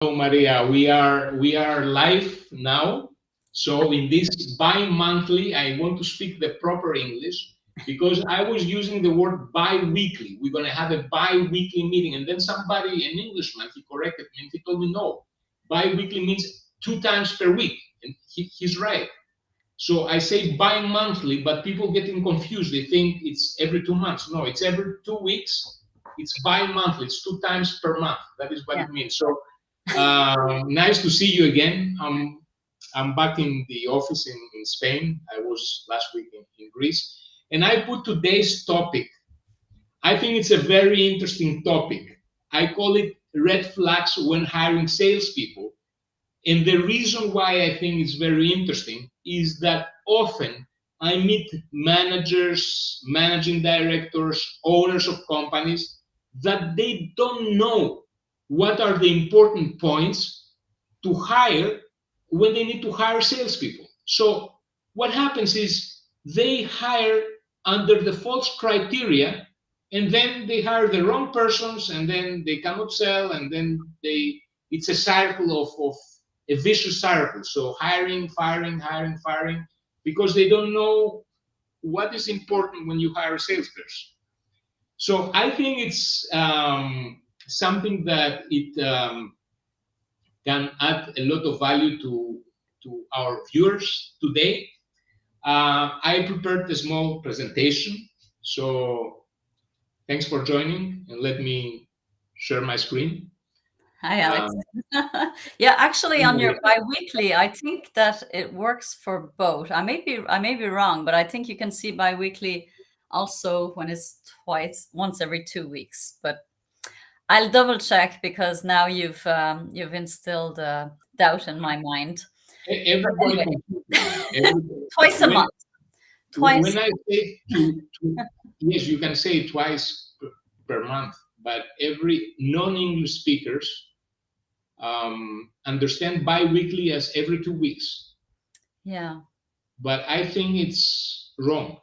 Hello, Maria. We are live now. So in this bi-monthly, I want to speak the proper English because I was using the word bi-weekly. We're gonna have a bi-weekly meeting, and then somebody, an Englishman, he corrected me and he told me no, bi-weekly means 2 times per week, and he's right. So I say bi-monthly, but people getting confused. They think it's every 2 months. No, it's every 2 weeks. It's bi-monthly. It's 2 times per month. That is what Yeah. it means. So nice to see you again. I'm back in the office in Spain. I was last week in Greece. And I put today's topic. I think it's a very interesting topic. I call it red flags when hiring salespeople. And the reason why I think it's very interesting is that often I meet managers, managing directors, owners of companies that they don't know what are the important points to hire when they need to hire salespeople. So what happens is they hire under the false criteria, and then they hire the wrong persons, and then they cannot sell, and then they it's a cycle of a vicious circle. So hiring, firing, because they don't know what is important when you hire a salesperson. So I think it's something that it can add a lot of value to our viewers today. I prepared a small presentation, so thanks for joining, and let me share my screen. Hi, Alex. Um, Yeah, actually, on your biweekly, I think that it works for both. I may be wrong, but I think you can see biweekly also when it's once every 2 weeks. But I'll double check because now you've instilled doubt in my mind. But Everybody anyway, confused me. Everybody, twice a when month, twice. I say to yes, you can say twice per month, but every non-English speakers understand bi-weekly as every 2 weeks. Yeah, But I think it's wrong.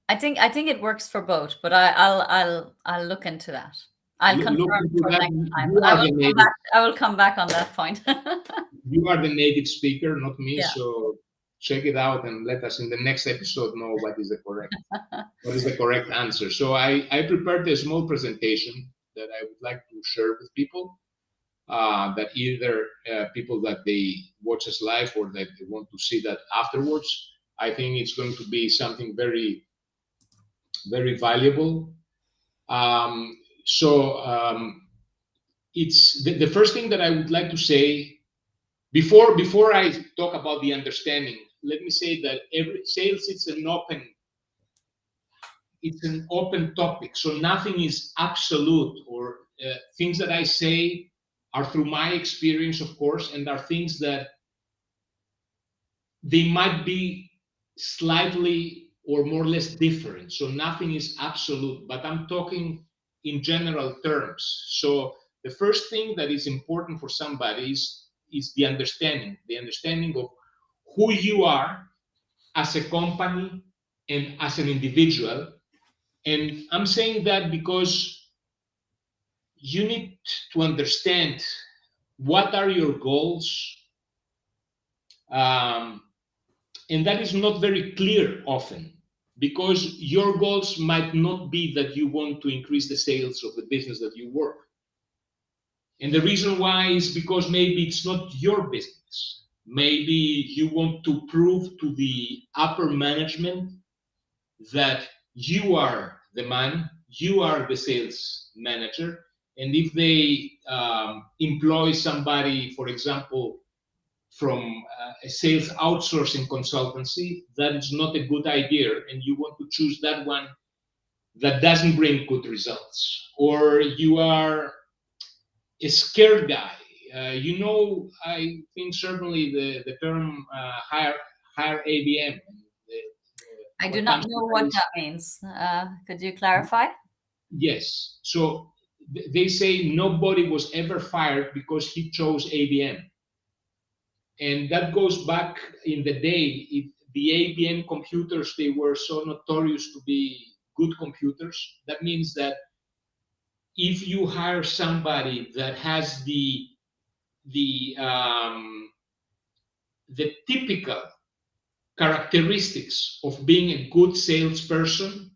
I think it works for both, but I'll look into that. I'll Look confirm into for that. next time. You are the native. I will come back on that point. You are the native speaker, not me. Yeah. So check it out and let us in the next episode know what is the correct answer. So I prepared a small presentation that I would like to share with people. That either people that they watch us live or that they want to see that afterwards. I think it's going to be something very, very valuable. Um, so it's the first thing that I would like to say before I talk about the understanding. Let me say that every sales it's an open topic, so nothing is absolute or things that I say are through my experience, of course, and are things that they might be slightly or more or less different. So nothing is absolute, but I'm talking in general terms. So the first thing that is important for somebody is the understanding of who you are as a company and as an individual. And I'm saying that because you need to understand what are your goals, um, and that is not very clear often because your goals might not be that you want to increase the sales of the business that you work. And the reason why is because maybe it's not your business. Maybe you want to prove to the upper management that you are the man, you are the sales manager. And if they employ somebody, for example, from a sales outsourcing consultancy, that is not a good idea, and you want to choose that one that doesn't bring good results, or you are a scared guy. I think certainly the term hire ABM. I do What not comes to know what mind is that means. Could you clarify? yes. So they say nobody was ever fired because he chose ABM. And that goes back in the day. The ABM computers, they were so notorious to be good computers. That means that if you hire somebody that has the typical characteristics of being a good salesperson,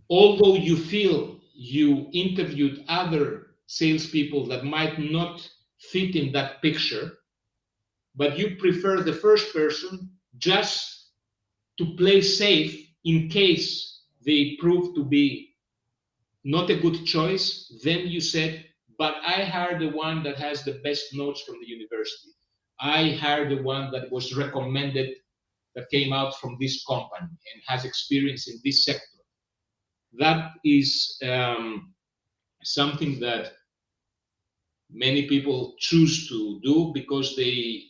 although you feel you interviewed other salespeople that might not fit in that picture, but you prefer the first person just to play safe in case they prove to be not a good choice, then you said, but I hired the one that has the best notes from the university. I hired the one that was recommended, that came out from this company and has experience in this sector. That is something that many people choose to do because they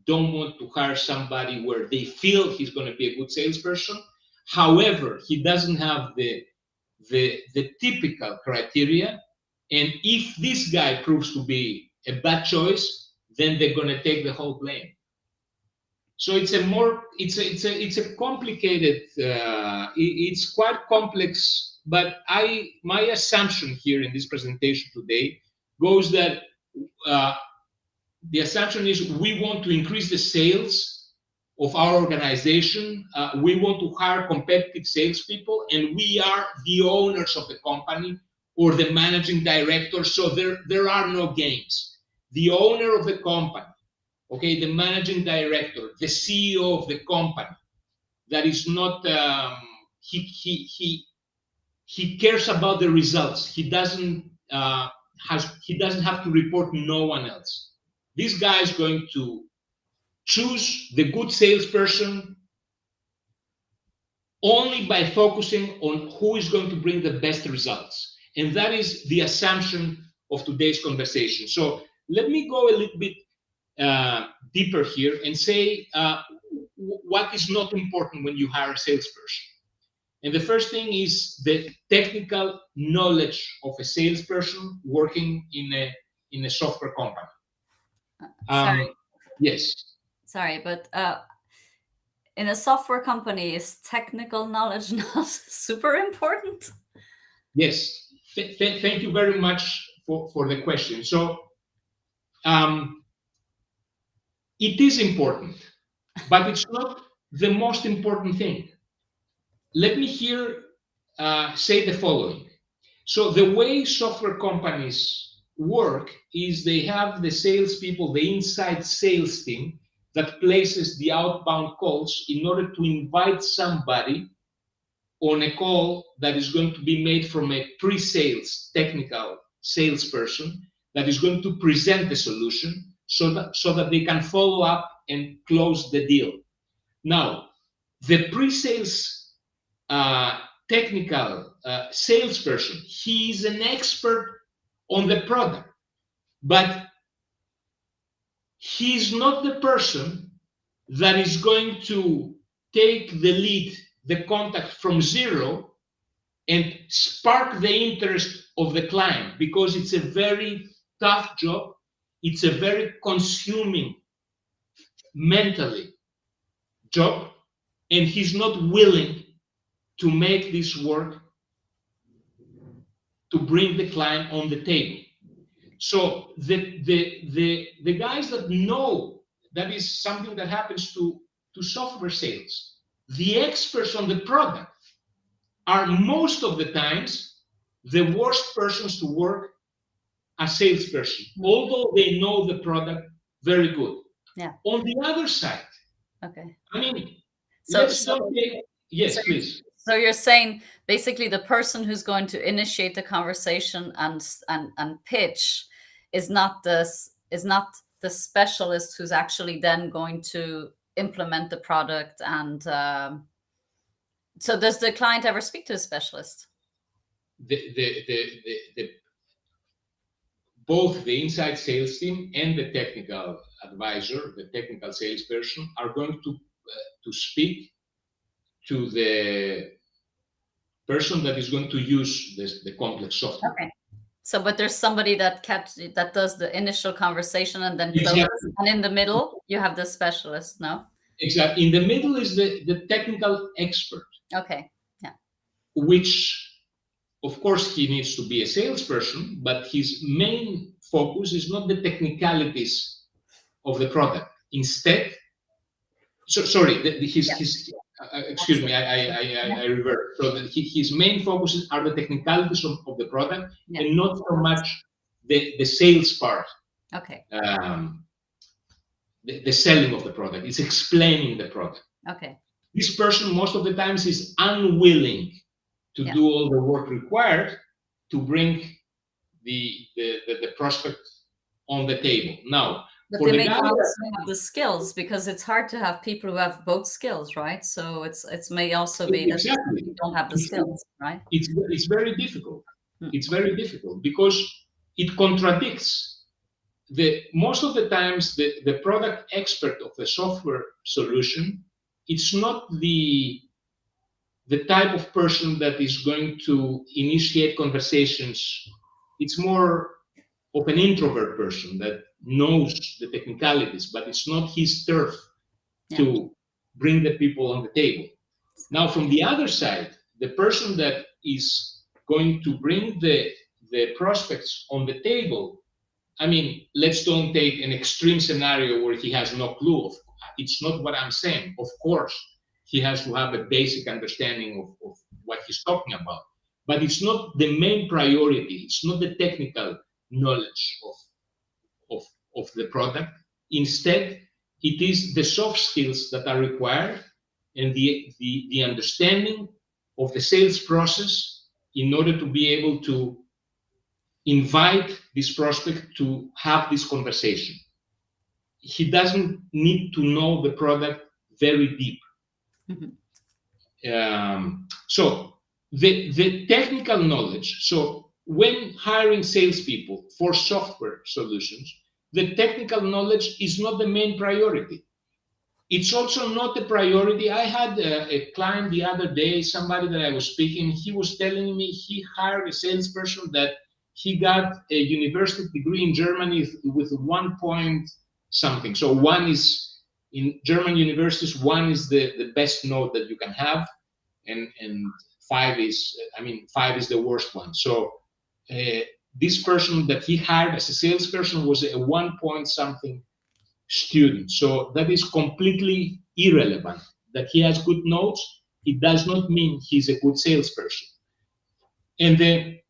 don't want to hire somebody where they feel he's going to be a good salesperson. However, he doesn't have the typical criteria, and if this guy proves to be a bad choice, then they're going to take the whole blame. So it's a complicated, it's quite complex, but my assumption here in this presentation today goes that the assumption is we want to increase the sales of our organization. We want to hire competitive salespeople, and we are the owners of the company or the managing director. So there are no games. The owner of the company, okay, the managing director, the CEO of the company, that is not he cares about the results. He doesn't have to report no one else. This guy is going to choose the good salesperson only by focusing on who is going to bring the best results. And that is the assumption of today's conversation. So let me go a little bit deeper here and say what is not important when you hire a salesperson. And the first thing is the technical knowledge of a salesperson working in a software company. Sorry. Yes. Sorry, but in a software company, is technical knowledge not super important? Yes. Thank you very much for the question. So it is important, but it's not the most important thing. Let me here say the following. So the way software companies work is they have the salespeople, the inside sales team that places the outbound calls in order to invite somebody on a call that is going to be made from a pre-sales technical salesperson that is going to present the solution so that they can follow up and close the deal. Now, the pre-sales technical salesperson, he is an expert on the product, but he's not the person that is going to take the lead, the contact from zero and spark the interest of the client, because it's a very tough job. It's a very consuming mentally job, and he's not willing to make this work to bring the client on the table. So the guys that know that is something that happens to software sales, the experts on the product are most of the times the worst persons to work as salesperson, although they know the product very good. Yeah. On the other side, okay. I mean, yes, please. So you're saying basically the person who's going to initiate the conversation and pitch is not the specialist who's actually then going to implement the product. And so does the client ever speak to a specialist? Both the inside sales team and the technical advisor, the technical salesperson, are going to speak to the person that is going to use the complex software. Okay. So, but there's somebody that does the initial conversation and then exactly. closes, and in the middle you have the specialist, no? Exactly. In the middle is the technical expert. Okay. Yeah. Which, of course, he needs to be a salesperson, but his main focus is not the technicalities of the product. Instead, sorry, excuse me, I revert. So his main focuses are the technicalities of the product, and not so much the sales part. Okay. The selling of the product. It's explaining the product. Okay. This person most of the times is unwilling to do all the work required to bring the prospect on the table. Now, but they may not also have the skills, because it's hard to have people who have both skills, right? So it may also be that you don't have the skills, right? It's very difficult. It's very difficult because it contradicts most of the times the product expert of the software solution. It's not the type of person that is going to initiate conversations. It's more of an introvert person that knows the technicalities, but it's not his turf to bring the people on the table. Now, from the other side, the person that is going to bring the prospects on the table, I mean, let's don't take an extreme scenario where he has no clue. It's not what I'm saying. Of course, he has to have a basic understanding of what he's talking about. But it's not the main priority. It's not the technical knowledge of the product. Instead, it is the soft skills that are required and the understanding of the sales process in order to be able to invite this prospect to have this conversation. He doesn't need to know the product very deep. So the technical knowledge, so when hiring salespeople for software solutions, the technical knowledge is not the main priority. It's also not a priority. I had a client the other day, somebody that I was speaking, he was telling me he hired a salesperson that he got a university degree in Germany with 1 point something. So one is, in German universities, 1 is the best note that you can have, and 5 is, I mean, 5 is the worst one. So this person that he hired as a salesperson was a 1 point something student. So that is completely irrelevant. That he has good notes, it does not mean he's a good salesperson. And the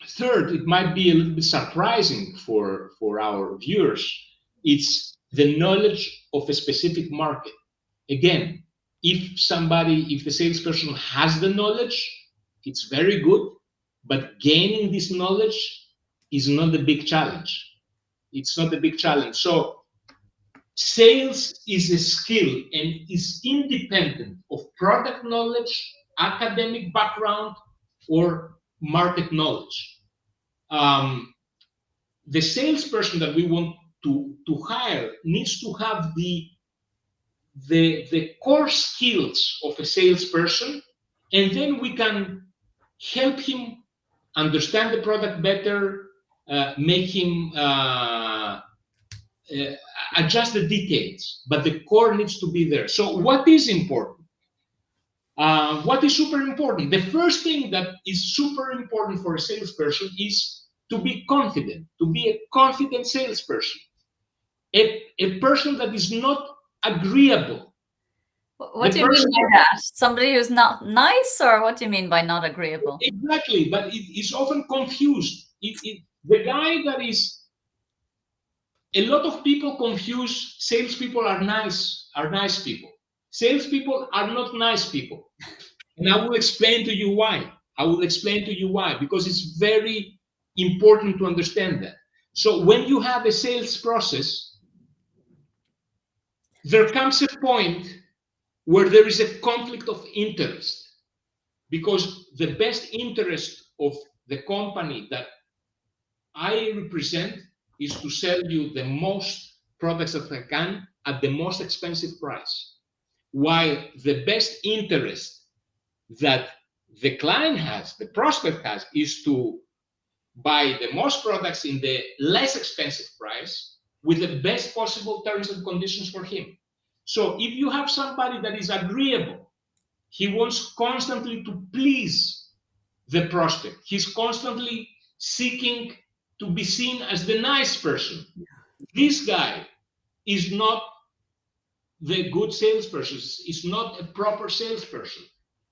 third, it might be a little bit surprising for our viewers, it's the knowledge of a specific market. Again, if the salesperson has the knowledge, it's very good, but gaining this knowledge is not a big challenge. It's not a big challenge. So sales is a skill and is independent of product knowledge, academic background, or market knowledge. The salesperson that we want to hire needs to have the core skills of a salesperson, and then we can help him understand the product better, make him adjust the details, but the core needs to be there. So what is important? What is super important? The first thing that is super important for a salesperson is to be confident, to be a confident salesperson. A person that is not agreeable. What do you mean by that? Somebody who's not nice, or what do you mean by not agreeable? Exactly, but it is often confused. The guy that is, a lot of people confuse salespeople are nice people. Salespeople are not nice people. And I will explain to you why. Because it's very important to understand that. So when you have a sales process, there comes a point where there is a conflict of interest, because the best interest of the company that I represent is to sell you the most products that I can at the most expensive price, while the best interest that the client has, the prospect has, is to buy the most products in the less expensive price with the best possible terms and conditions for him. So if you have somebody that is agreeable, he wants constantly to please the prospect. He's constantly seeking to be seen as the nice person. This guy is not the good salesperson, is not a proper salesperson,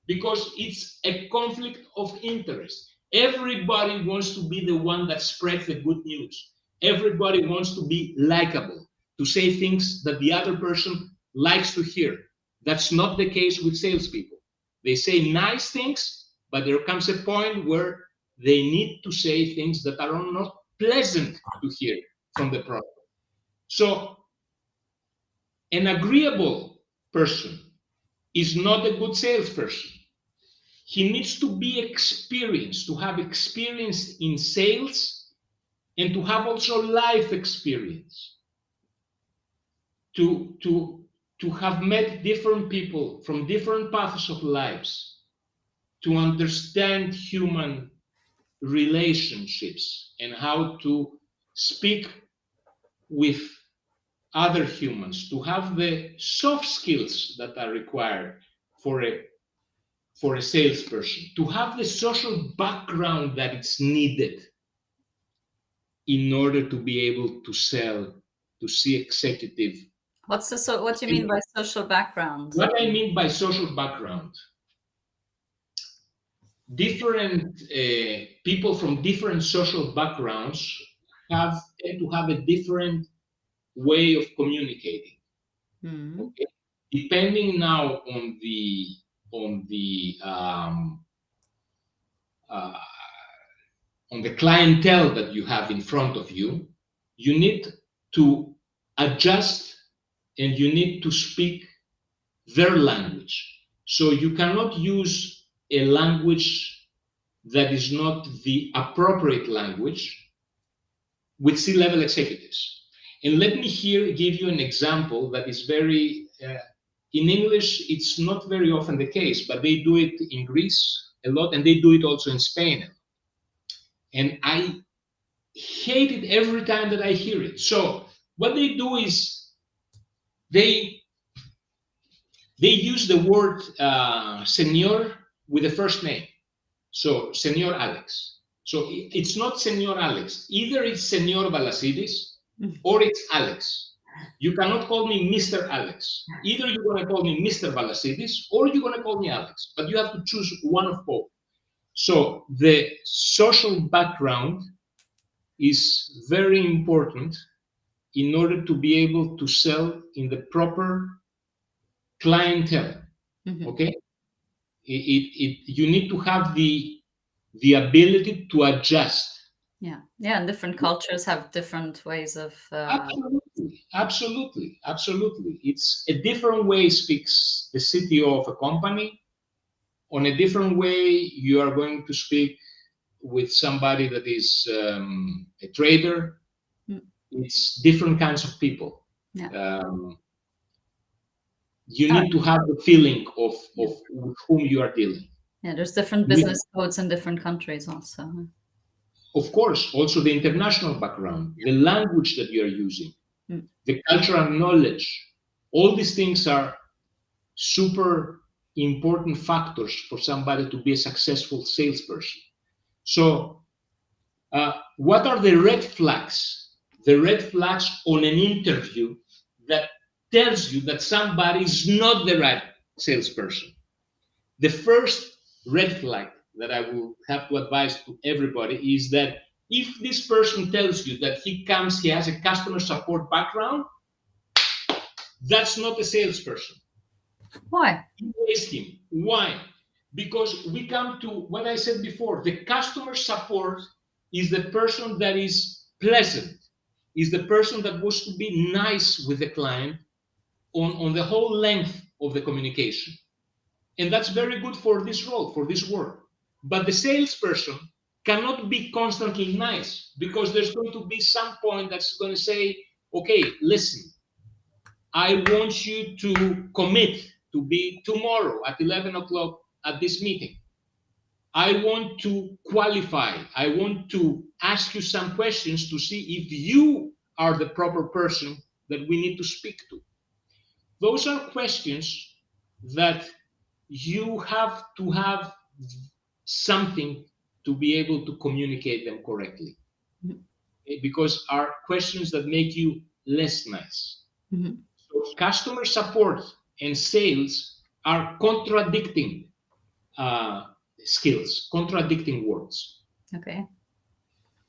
because it's a conflict of interest. Everybody wants to be the one that spreads the good news. Everybody wants to be likable, to say things that the other person likes to hear. That's not the case with salespeople. They say nice things, but there comes a point where they need to say things that are not pleasant to hear from the product. So an agreeable person is not a good salesperson. He needs to be experienced, to have experience in sales, and to have also life experience, to have met different people from different paths of lives, to understand human relationships and how to speak with other humans, to have the soft skills that are required for a salesperson, to have the social background that is needed in order to be able to sell, to see executive. What do you mean by social background? What I mean by social background, different people from different social backgrounds tend to have a different way of communicating. Okay? Depending now on the clientele that you have in front of you, you need to adjust and you need to speak their language. So you cannot use a language that is not the appropriate language with C-level executives. And let me here give you an example that is very, in English, it's not very often the case, but they do it in Greece a lot, and they do it also in Spain. And I hate it every time that I hear it. So what they do is they use the word señor with the first name. So señor Alex. So it's not señor Alex. Either it's señor Ballasidis or it's Alex. You cannot call me Mr. Alex. Either you're going to call me Mr. Ballasidis or you're going to call me Alex. But you have to choose one of both. So the social background is very important in order to be able to sell in the proper clientele. Okay, you need to have the ability to adjust. Yeah, and different cultures have different ways of. Absolutely. It's a different way speaks the CTO of a company. On a different way, you are going to speak with somebody that is a trader. It's different kinds of people. Yeah. You need to have the feeling of with whom you are dealing. Yeah, there's different business codes in different countries also. Of course, also the international background, the language that you are using, the cultural knowledge. All these things are super important factors for somebody to be a successful salesperson. So what are the red flags? The red flags on an interview that tells you that somebody is not the right salesperson. The first red flag that I will have to advise to everybody is that if this person tells you that he has a customer support background, that's not a salesperson. Why? Ask him. Why? Because we come to what I said before. The customer support is the person that is pleasant, is the person that wants to be nice with the client on the whole length of the communication. And that's very good for this role, for this work. But the salesperson cannot be constantly nice, because there's going to be some point that's going to say, okay, listen, I want you to commit to be tomorrow at 11 o'clock at this meeting. I want to qualify. I want to ask you some questions to see if you are the proper person that we need to speak to. Those are questions that you have to have something to be able to communicate them correctly. because are questions that make you less nice. Mhm. So customer support and sales are contradicting skills, contradicting words. Okay.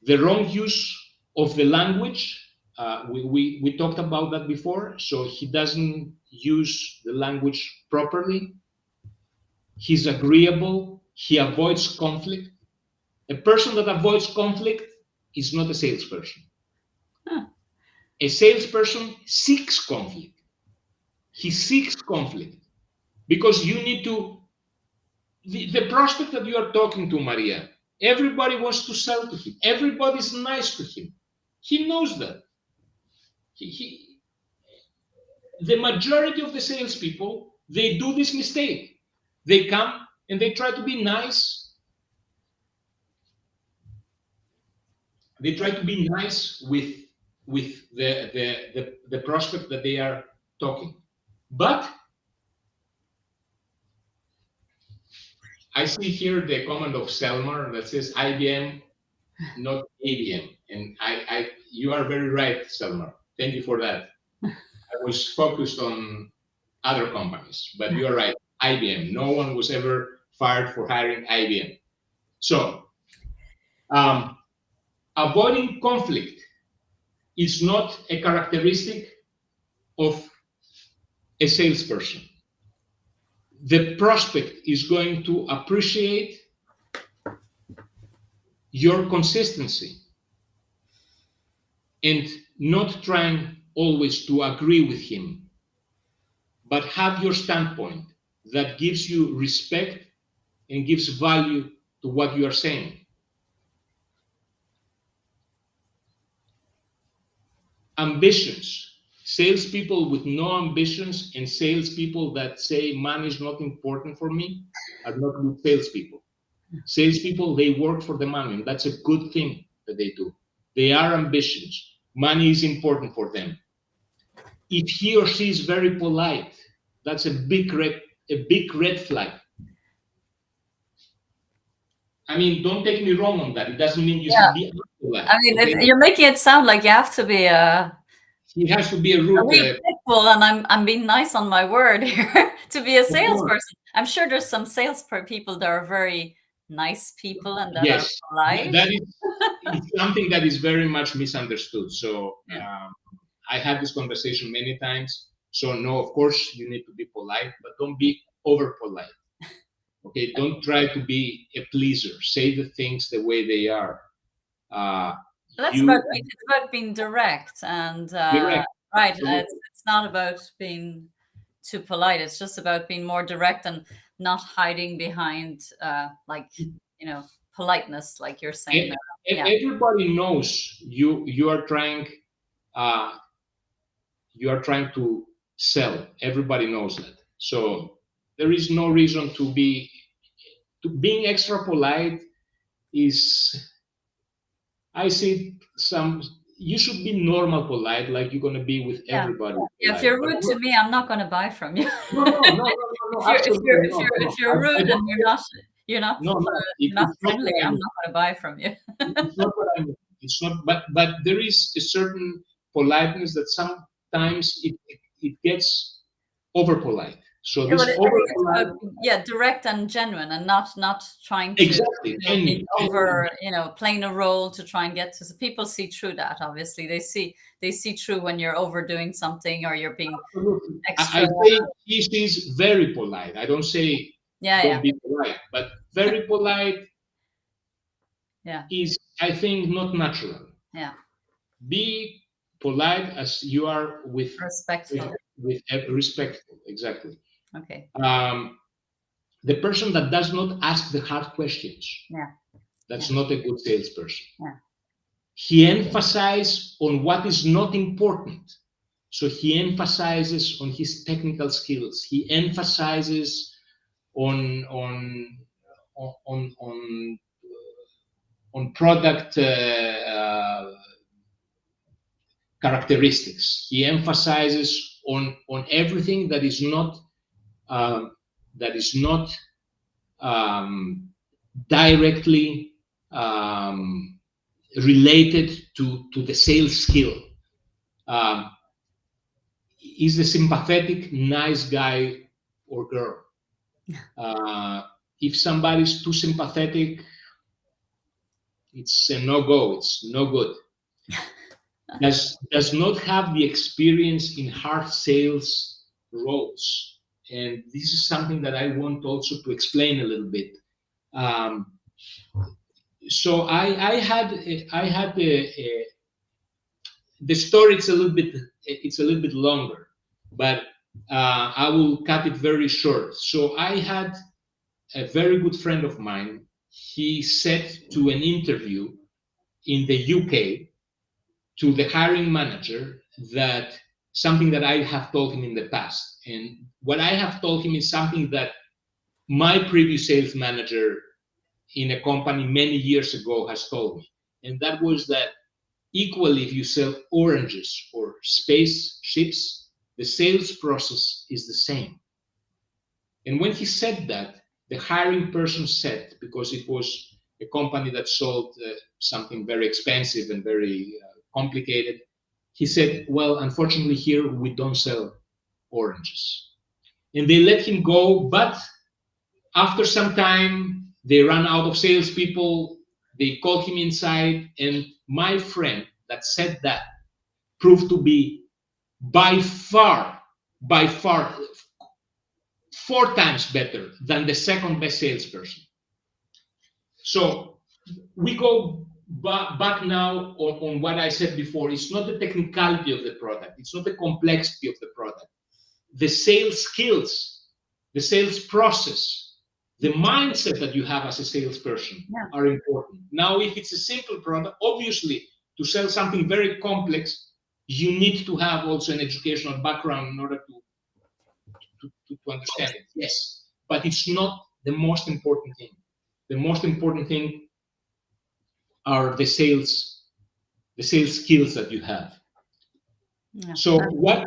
The wrong use of the language, we talked about that before. So he doesn't use the language properly. He's agreeable. He avoids conflict. A person that avoids conflict is not a salesperson. Huh. A salesperson seeks conflict. He seeks conflict because you need to, the prospect that you are talking to, Maria, everybody wants to sell to him. Everybody's nice to him. He knows that. The majority of the salespeople, they do this mistake. They come and they try to be nice. They try to be nice with the prospect that they are talking. But I see here the comment of Selmar that says IBM, not ABM. And you are very right, Selmar. Thank you for that. I was focused on other companies, but you are right, IBM. No one was ever fired for hiring IBM. So avoiding conflict is not a characteristic of a salesperson. The prospect is going to appreciate your consistency and not trying always to agree with him, but have your standpoint that gives you respect and gives value to what you are saying. Ambitions. Salespeople with no ambitions and salespeople that say money is not important for me are not good salespeople. Salespeople, they work for the money, and that's a good thing that they do. They are ambitious. Money is important for them. If he or she is very polite, that's a big red flag. I mean, don't take me wrong on that. It doesn't mean you should be polite. I mean, okay? You're making it sound like you have to be he has to be a rude people, and I'm being nice on my word here to be a salesperson. I'm sure there's some people that are very nice people and that are polite. That is something that is very much misunderstood. So I had this conversation many times. So no, of course you need to be polite, but don't be over polite. Okay, don't try to be a pleaser. Say the things the way they are. It's about being direct and right. It's not about being too polite. It's just about being more direct and not hiding behind politeness, like you're saying. Everybody knows you are trying to sell. Everybody knows that. So there is no reason to being extra polite is, I see you should be normal polite, like you're gonna be with everybody. If you're rude to me, I'm not gonna buy from you. No. If you're rude and you're not friendly, I'm not gonna buy from you. It's not what I mean. It's not, but there is a certain politeness that sometimes it gets over polite. So this direct and genuine, and not trying to over playing a role to try and get to. So people see through that. Obviously, they see through when you're overdoing something or you're being extra. I say she's very polite. I don't say don't be polite, but very polite. Is, I think, not natural. Be polite as you are with respectful. With respectful, exactly. Okay. The person that does not ask the hard questions, that's not a good salesperson. He emphasizes on what is not important. So he emphasizes on his technical skills. He emphasizes on product characteristics. He emphasizes on everything that is not directly related to the sales skill. Is a sympathetic, nice guy or girl. If somebody's too sympathetic, it's a no-go. It's no good. Does not have the experience in hard sales roles, and this is something that I want also to explain a little bit. So I had the story. It's a little bit longer, but I will cut it very short. So I had a very good friend of mine. He said to an interview in the UK to the hiring manager that something that I have told him in the past. And what I have told him is something that my previous sales manager in a company many years ago has told me. And that was that equally, if you sell oranges or spaceships, the sales process is the same. And when he said that, the hiring person said, because it was a company that sold something very expensive and very complicated, he said, well, unfortunately here we don't sell oranges. And they let him go, but after some time, they ran out of salespeople, they called him inside, and my friend that said that proved to be by far, 4 times better than the second best salesperson. So we go back now on what I said before. It's not the technicality of the product. It's not the complexity of the product. The sales skills, the sales process, the mindset that you have as a salesperson are important. Now, if it's a simple product, obviously, to sell something very complex, you need to have also an educational background in order to understand it. Yes, but it's not the most important thing. The most important thing are the sales skills that you have. Yeah. So what?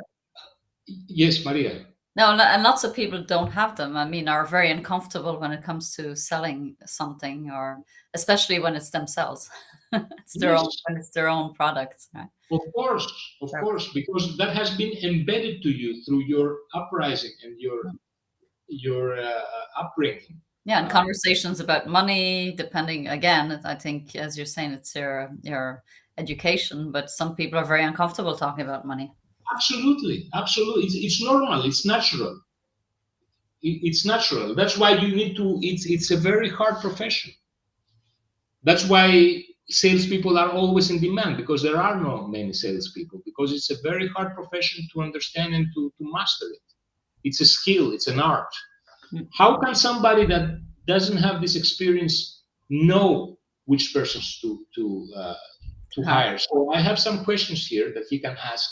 Yes, Maria. No, and lots of people don't have them. I mean, are very uncomfortable when it comes to selling something, or especially when it's themselves. It's their own, when it's their own products, right? Of course, because that has been embedded to you through your uprising and your upbringing. Yeah, and conversations about money, depending, again, I think, as you're saying, it's your education, but some people are very uncomfortable talking about money. Absolutely. It's normal. It's natural. It's natural. That's why you need to. It's a very hard profession. That's why salespeople are always in demand, because there are not many salespeople, because it's a very hard profession to understand and to master it. It's a skill. It's an art. How can somebody that doesn't have this experience know which persons to hire? So I have some questions here that he can ask.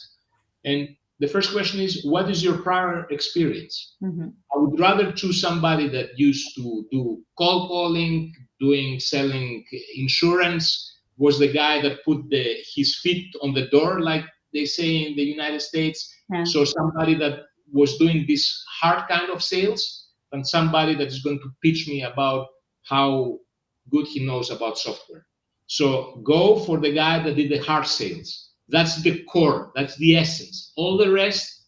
And the first question is, what is your prior experience? I would rather choose somebody that used to do cold calling, selling insurance, was the guy that put his feet on the door, like they say in the United States. Yeah. So somebody that was doing this hard kind of sales, than somebody that is going to pitch me about how good he knows about software. So go for the guy that did the hard sales. That's the core. That's the essence. All the rest,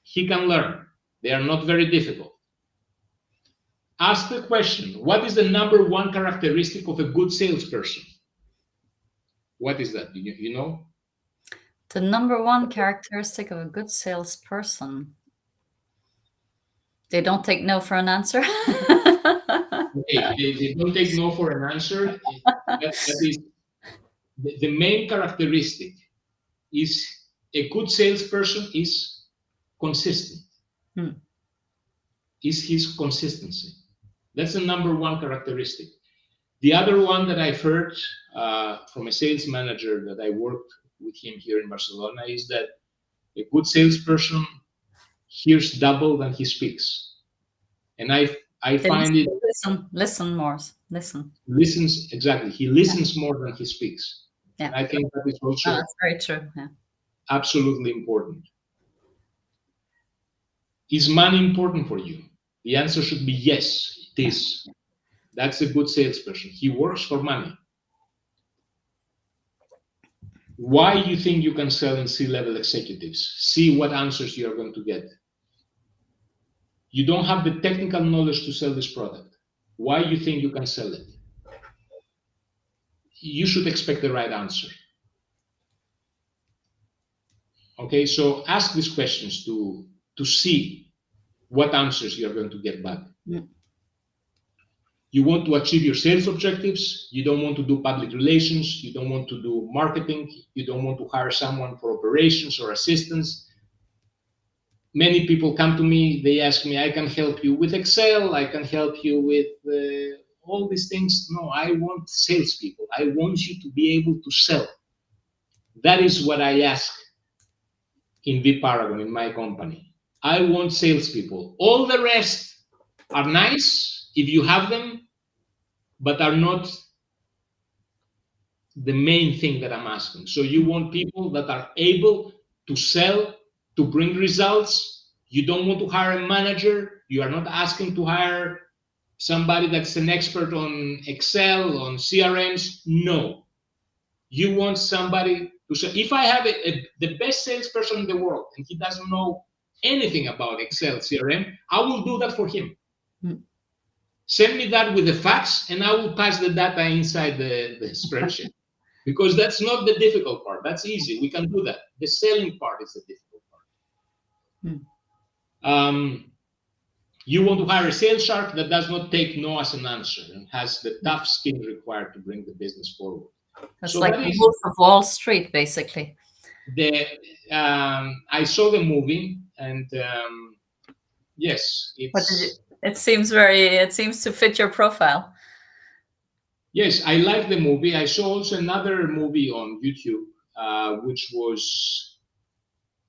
he can learn. They are not very difficult. Ask the question, what is the number one characteristic of a good salesperson? What is that? You know? The number one characteristic of a good salesperson. They don't take no for an answer. They don't take no for an answer. That is the main characteristic. Is a good salesperson is consistent. Is his consistency. That's the number one characteristic. The other one that I've heard from a sales manager that I worked with him here in Barcelona is that a good salesperson hears double than he speaks. And I find it... Listen more. Listens, exactly. He listens more than he speaks. Yeah. And I think that is also... that's very true. Yeah. Absolutely important. Is money important for you? The answer should be yes, it is. That's a good salesperson. He works for money. Why you think you can sell in C-level executives? See what answers you are going to get. You don't have the technical knowledge to sell this product. Why you think you can sell it? You should expect the right answer. Okay, so ask these questions to see what answers you are going to get back. You want to achieve your sales objectives. You don't want to do public relations. You don't want to do marketing. You don't want to hire someone for operations or assistance. Many people come to me, they ask me, I can help you with Excel, I can help you with all these things. No, I want salespeople. I want you to be able to sell. That is what I ask in vParagon, in my company. I want salespeople. All the rest are nice if you have them, but are not the main thing that I'm asking. So you want people that are able to sell, to bring results. You don't want to hire a manager. You are not asking to hire somebody that's an expert on Excel, on CRMs. No. You want somebody to say, if I have the best salesperson in the world and he doesn't know anything about Excel, CRM, I will do that for him. Send me that with a fax and I will pass the data inside the spreadsheet. Because that's not the difficult part. That's easy. We can do that. The selling part is the difficult part. You want to hire a sales shark that does not take no as an answer and has the tough skin required to bring the business forward. That's so like the Wolf of Wall Street, basically. I saw the movie, and yes, it seems to fit your profile. Yes, I like the movie. I saw also another movie on YouTube, which was,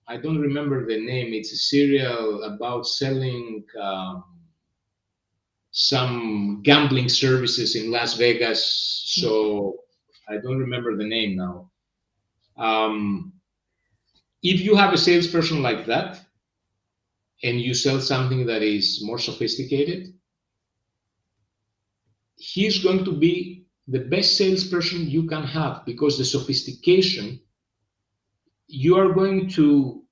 I don't remember the name. It's a serial about selling some gambling services in Las Vegas. So I don't remember the name now. If you have a salesperson like that, and you sell something that is more sophisticated, he's going to be the best salesperson you can have, because the sophistication, you are going to,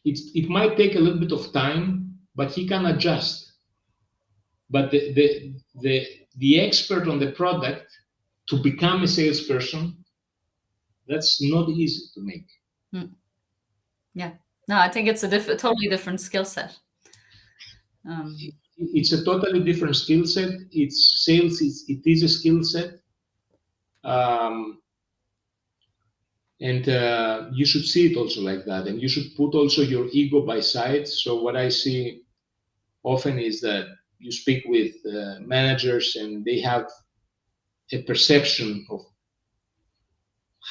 it might take a little bit of time, but he can adjust. But the expert on the product, to become a salesperson, that's not easy to make. Yeah. No, I think it's a totally different skill set. It's a totally different skill set. It's sales. It is a skill set, and you should see it also like that. And you should put also your ego by side. So what I see often is that you speak with managers, and they have a perception of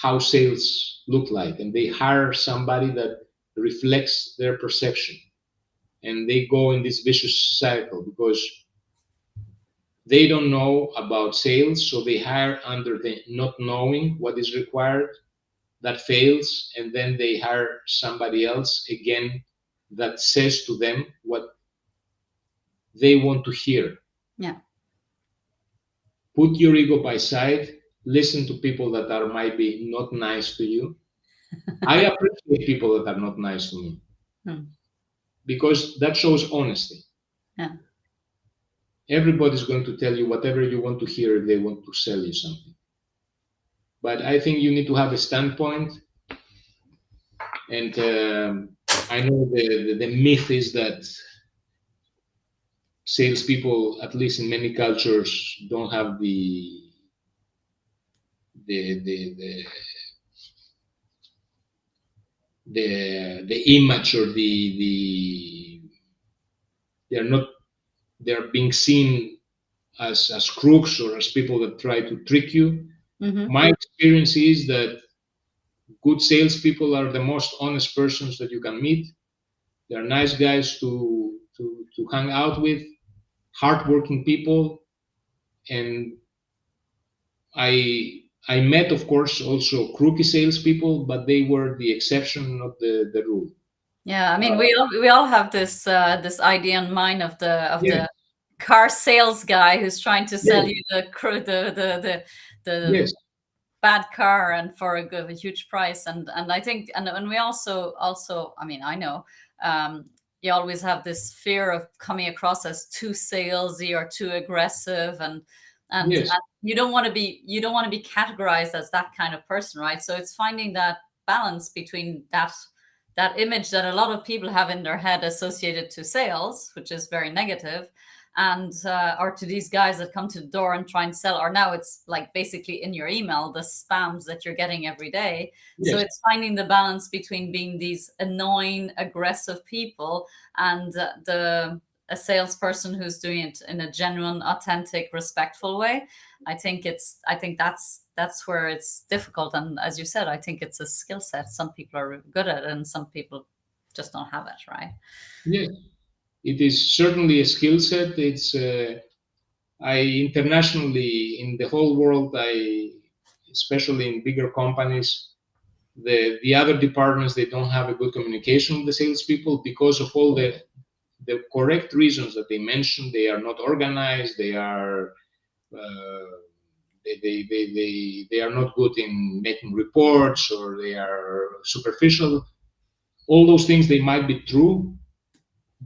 how sales look like, and they hire somebody that reflects their perception. And they go in this vicious cycle because they don't know about sales, so they hire under the not knowing what is required. That fails, and then they hire somebody else again that says to them what they want to hear. Yeah. Put your ego by side. Listen to people that are might be not nice to you. I appreciate people that are not nice to me. Because that shows honesty. Yeah. Everybody's going to tell you whatever you want to hear if they want to sell you something. But I think you need to have a standpoint. And I know the myth is that salespeople, at least in many cultures, don't have the image, or they're being seen as crooks or as people that try to trick you. My experience is that good salespeople are the most honest persons that you can meet. They're nice guys to hang out with, hardworking people. And I met, of course, also crooky salespeople, but they were the exception, not the rule. Yeah, I mean, we all have this this idea in mind of the car sales guy who's trying to sell you the Yes. bad car and for a huge price. And I think, and we also, I mean, I know, you always have this fear of coming across as too salesy or too aggressive, and Yes. you don't want to be categorized as that kind of person, right? So it's finding that balance between that image that a lot of people have in their head associated to sales, which is very negative, and or to these guys that come to the door and try and sell, or now it's like basically in your email, the spams that you're getting every day. Yes. So it's finding the balance between being these annoying, aggressive people and a salesperson who's doing it in a genuine, authentic, respectful way. I think that's where it's difficult. And as you said, I think it's a skill set. Some people are good at it and some people just don't have it, right? Yes. It is certainly a skill set. It's I internationally in the whole world, especially in bigger companies, the other departments, they don't have a good communication with the salespeople because of all the correct reasons that they mentioned. They are not organized. They are they are not good in making reports, or they are superficial. All those things, they might be true,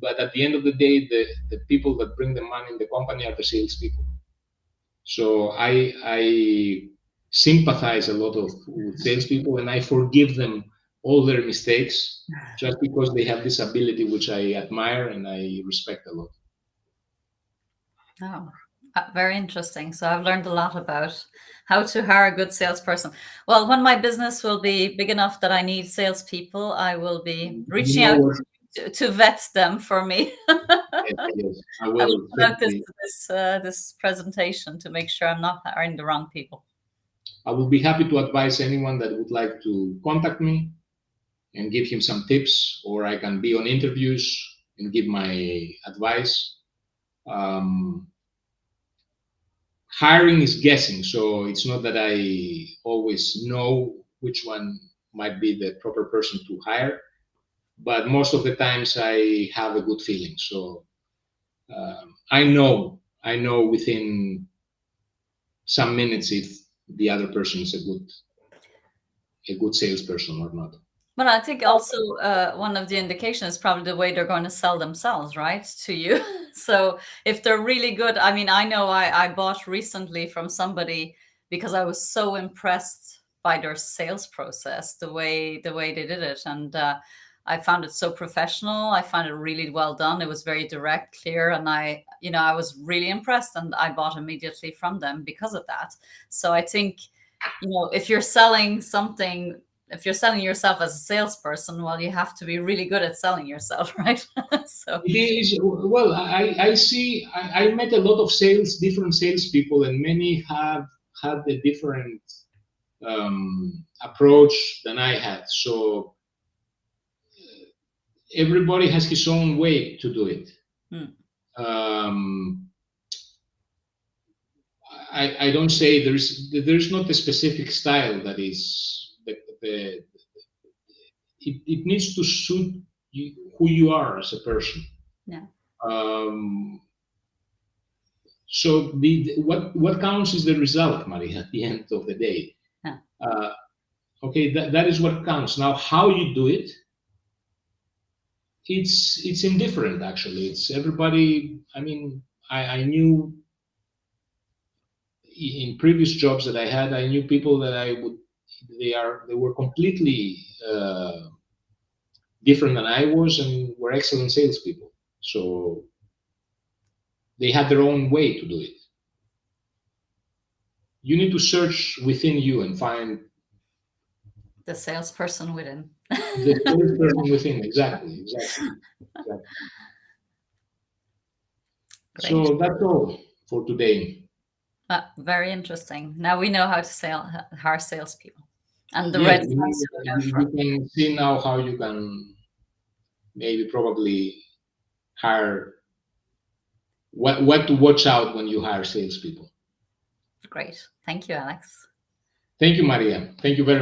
but at the end of the day, the people that bring the money in the company are the salespeople. So I sympathize a lot with salespeople, and I forgive them all their mistakes just because they have this ability, which I admire and I respect a lot. Oh, very interesting. So I've learned a lot about how to hire a good salesperson. Well, when my business will be big enough that I need salespeople, I will be reaching out to vet them for me. Yes, I will. I will put out this presentation to make sure I'm not hiring the wrong people. I will be happy to advise anyone that would like to contact me and give him some tips, or I can be on interviews and give my advice. Hiring is guessing, so it's not that I always know which one might be the proper person to hire, but most of the times I have a good feeling. So I know within some minutes if the other person is a good salesperson or not. But I think also one of the indications is probably the way they're going to sell themselves, right, to you. So if they're really good, I mean, I know I bought recently from somebody because I was so impressed by their sales process, the way they did it, and I found it so professional. I found it really well done. It was very direct, clear, and I was really impressed, and I bought immediately from them because of that. So I think, if you're selling something, if you're selling yourself as a salesperson, well, you have to be really good at selling yourself, right? So it is, well, I see. I met a lot of different salespeople, and many have had a different approach than I had. So everybody has his own way to do it. I don't say there's not a specific style that is it needs to suit you, who you are as a person. Yeah. So what counts is the result, Maria, at the end of the day. Yeah. Okay, that is what counts. Now, how you do it, it's indifferent, actually. It's everybody. I mean, I knew in previous jobs that I had, I knew people that they were completely different than I was, and were excellent salespeople. So they had their own way to do it. You need to search within you and find the salesperson within. The salesperson within, exactly. Great. So that's all for today. Very interesting. Now we know how to hire salespeople, and the Yes, red you can see now how you can maybe probably hire, what to watch out when you hire salespeople. Great. Thank you, Alex. Thank you, Maria. Thank you very much.